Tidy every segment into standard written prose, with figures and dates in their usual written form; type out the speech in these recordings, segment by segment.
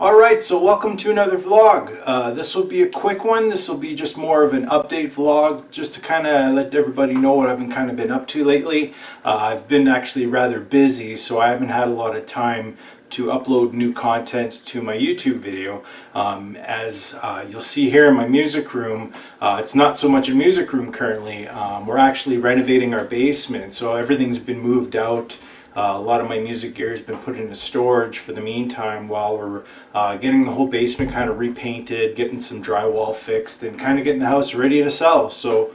Alright, so welcome to another vlog. This will be a quick one. This will be just more of an update vlog, just to kind of let everybody know what I've been up to lately. I've been actually rather busy, so I haven't had a lot of time to upload new content to my YouTube video. As you'll see here in my music room, it's not so much a music room currently. We're actually renovating our basement, so everything's been moved out. A lot of my music gear has been put into storage for the meantime while we're getting the whole basement kind of repainted, getting some drywall fixed, and kind of getting the house ready to sell. So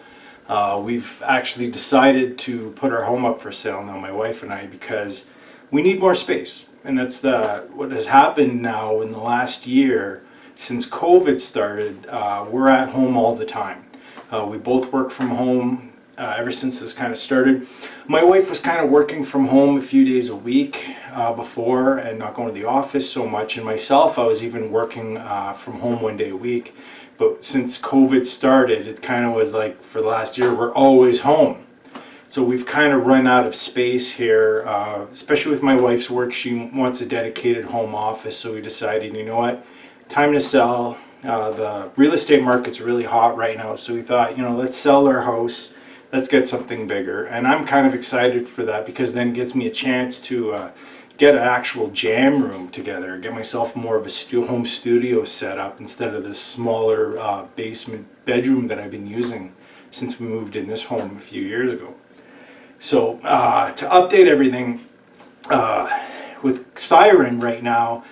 we've actually decided to put our home up for sale now, my wife and I, because we need more space. And that's what has happened now in the last year since COVID started. We're at home all the time. We both work from home. Ever since this kind of started. My wife was kind of working from home a few days a week before and not going to the office so much, and myself, I was even working from home one day a week. But since COVID started, it kind of was like for the last year we're always home. So we've kind of run out of space here, especially with my wife's work. She wants a dedicated home office, so we decided, you know what, time to sell. The real estate market's really hot right now, so we thought, you know, let's sell our house. Let's get something bigger, and I'm kind of excited for that because then it gives me a chance to get an actual jam room together, get myself more of a home studio set up instead of this smaller basement bedroom that I've been using since we moved in this home a few years ago. So to update everything, with Siren right now,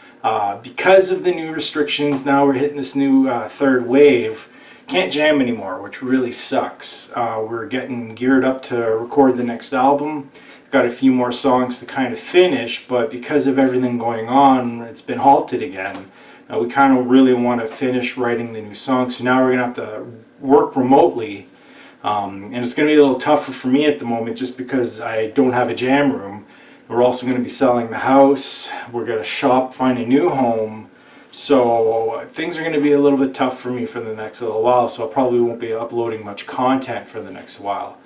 because of the new restrictions, now we're hitting this new third wave. Can't jam anymore, which really sucks. We're getting geared up to record the next album. Got a few more songs to kind of finish, but because of everything going on, it's been halted again. We kind of really want to finish writing the new songs, so now we're going to have to work remotely. And it's going to be a little tougher for me at the moment just because I don't have a jam room. We're also going to be selling the house. We're going to shop, find a new home. So things are going to be a little bit tough for me for the next little while, so I probably won't be uploading much content for the next while.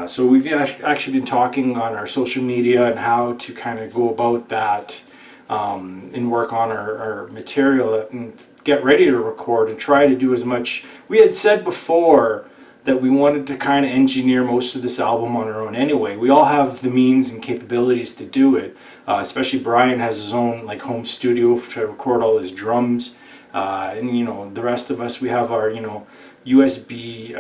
So we've actually been talking on our social media and how to kind of go about that and work on our material and get ready to record and try to do as much. We had said before that we wanted to kind of engineer most of this album on our own anyway. We all have the means and capabilities to do it. Especially Brian has his own like home studio to record all his drums. And you know, the rest of us, we have our, you know, USB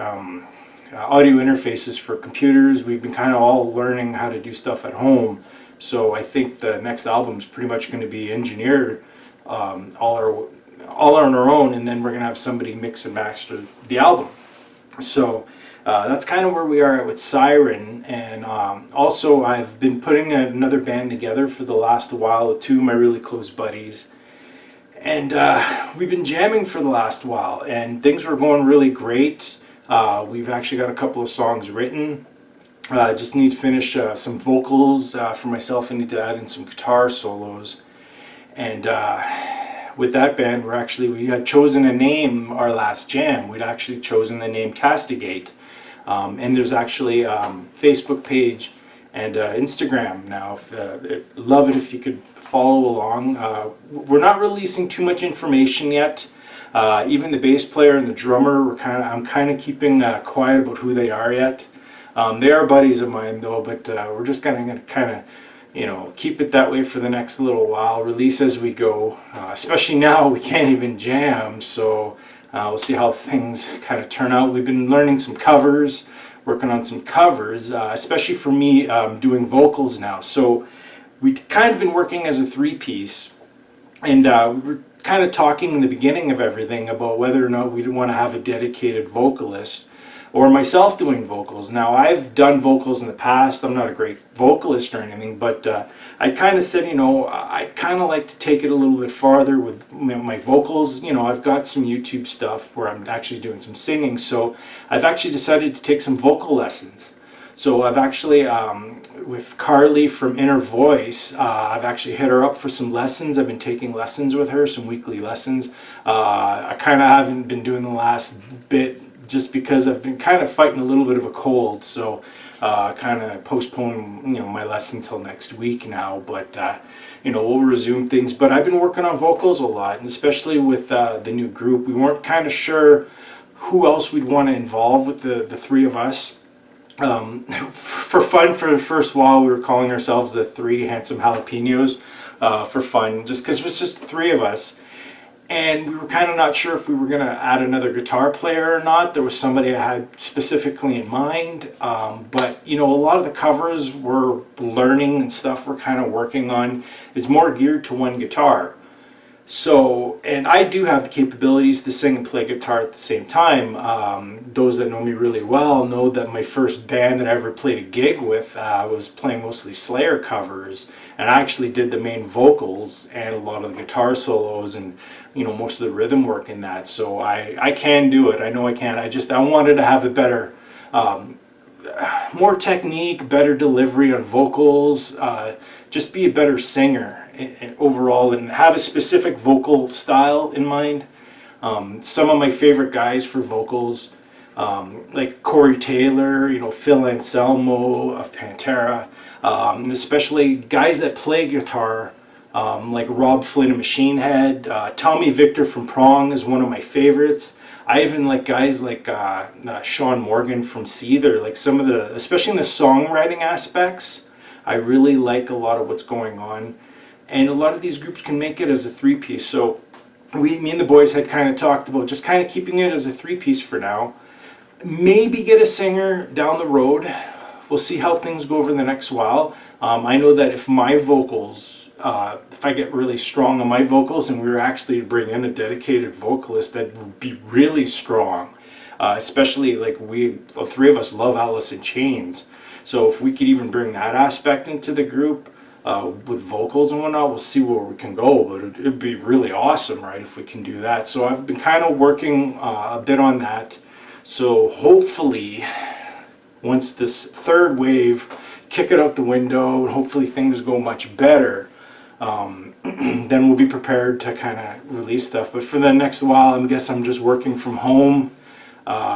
audio interfaces for computers. We've been kind of all learning how to do stuff at home. So I think the next album is pretty much going to be engineered all on our own, and then we're going to have somebody mix and master the album. So that's kind of where we are with Siren, and also I've been putting another band together for the last while with two of my really close buddies, and we've been jamming for the last while, and things were going really great. We've actually got a couple of songs written. Just need to finish some vocals for myself. I need to add in some guitar solos, and with that band, we had chosen a name our last jam. We'd actually chosen the name Castigate. And there's actually a Facebook page and Instagram now. Love it if you could follow along. We're not releasing too much information yet. Even the bass player and the drummer, I'm kind of keeping quiet about who they are yet. They are buddies of mine though, but we're just going to kind of, you know, keep it that way for the next little while, release as we go, especially now we can't even jam, so we'll see how things kind of turn out. We've been learning some covers, working on some covers, especially for me doing vocals now. So we've kind of been working as a three-piece, and we were kind of talking in the beginning of everything about whether or not we'd want to have a dedicated vocalist or myself doing vocals. Now, I've done vocals in the past. I'm not a great vocalist or anything, but I kind of said, you know, I'd kind of like to take it a little bit farther with my vocals. You know, I've got some YouTube stuff where I'm actually doing some singing, so I've actually decided to take some vocal lessons. So I've actually, with Carly from Inner Voice, I've actually hit her up for some lessons. I've been taking lessons with her, some weekly lessons. I kind of haven't been doing the last bit just because I've been kind of fighting a little bit of a cold, so kind of postpone, my lesson until next week now, but we'll resume things. But I've been working on vocals a lot, and especially with the new group. We weren't kind of sure who else we'd want to involve with the three of us. For fun, for the first while, we were calling ourselves the Three Handsome Jalapenos, for fun, just because it was just the three of us. And we were kind of not sure if we were going to add another guitar player or not. There was somebody I had specifically in mind. But, a lot of the covers we're learning and stuff we're kind of working on is more geared to one guitar. So, and I do have the capabilities to sing and play guitar at the same time. Those that know me really well know that my first band that I ever played a gig with was playing mostly Slayer covers, and I actually did the main vocals and a lot of the guitar solos and most of the rhythm work in that. So I can do it. I know I can. I wanted to have a better, more technique, better delivery on vocals, just be a better singer overall, and have a specific vocal style in mind. Some of my favorite guys for vocals, like Corey Taylor, Phil Anselmo of Pantera, especially guys that play guitar, like Rob Flynn of Machine Head. Tommy Victor from Prong is one of my favorites. I even like guys like Sean Morgan from Seether, like some of the, especially in the songwriting aspects, I really like a lot of what's going on. And a lot of these groups can make it as a three-piece. So me and the boys had kind of talked about just kind of keeping it as a three-piece for now. Maybe get a singer down the road. We'll see how things go over the next while. I know that if my vocals, if I get really strong on my vocals and we were actually to bring in a dedicated vocalist, that would be really strong. Especially like the three of us love Alice in Chains. So if we could even bring that aspect into the group, with vocals and whatnot, we'll see where we can go, but it'd be really awesome, right, if we can do that. So I've been kind of working a bit on that. So hopefully, once this third wave, kick it out the window, and hopefully things go much better, then we'll be prepared to kind of release stuff. But for the next while, I guess I'm just working from home,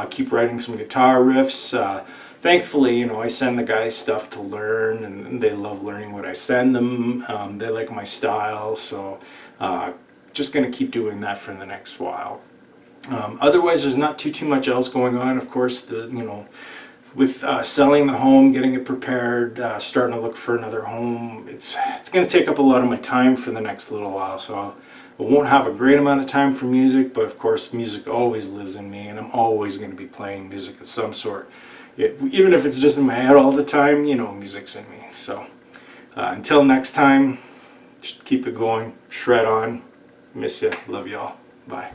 keep writing some guitar riffs. Thankfully, I send the guys stuff to learn, and they love learning what I send them. They like my style, so just going to keep doing that for the next while. Otherwise, there's not too much else going on. Of course, with selling the home, getting it prepared, starting to look for another home, it's going to take up a lot of my time for the next little while. So I won't have a great amount of time for music, but of course, music always lives in me, and I'm always going to be playing music of some sort. Even if it's just in my head all the time, music's in me. So until next time, just keep it going, shred on. Miss ya, love y'all, bye.